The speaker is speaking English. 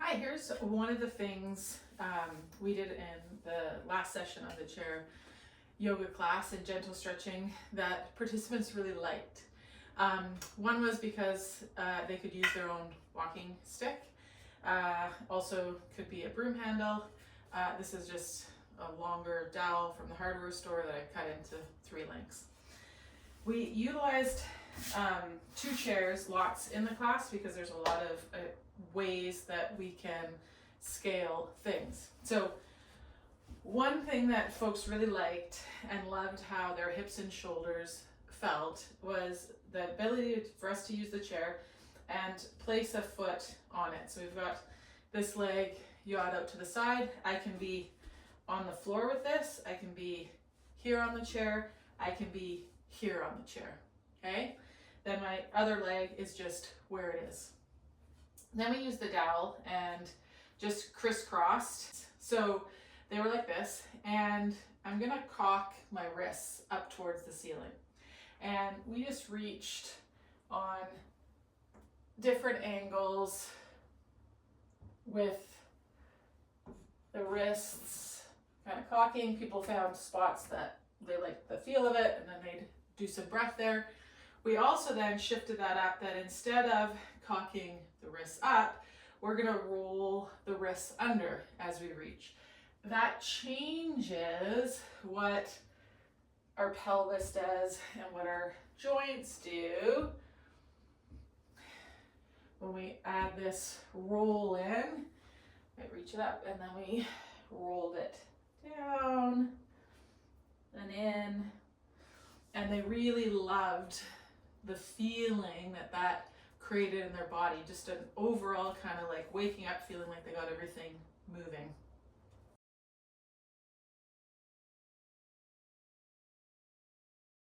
Hi, here's one of the things we did in the last session of the chair yoga class and gentle stretching that participants really liked. One was because they could use their own walking stick. Also could be a broom handle. This is just a longer dowel from the hardware store that I cut into 3 lengths. We utilized 2 chairs, lots in the class, because there's a lot of ways that we can scale things. So one thing that folks really liked and loved how their hips and shoulders felt was the ability for us to use the chair and place a foot on it. So we've got this leg yawed out to the side. I can be on the floor with this. I can be here on the chair. I can be here on the chair. Okay? Then my other leg is just where it is. Then we used the dowel and just crisscrossed. So they were like this, and I'm gonna cock my wrists up towards the ceiling. And we just reached on different angles with the wrists kind of cocking. People found spots that they liked the feel of it, and then they'd do some breath there. We also then shifted that up, that instead of cocking the wrists up, we're gonna roll the wrists under as we reach. That changes what our pelvis does and what our joints do. When we add this roll in, I reach it up and then we rolled it down and in. And they really loved the feeling that that created in their body, just an overall kind of like waking up feeling like they got everything moving.